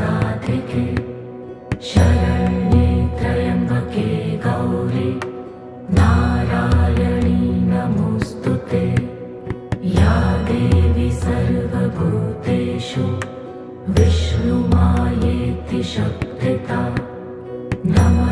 साधिके शरण्ये त्र्यम्बके गौरी नारायणी नमोऽस्तुते। या देवी सर्वभूतेषु विष्णुमायेति शक्तिता नमः।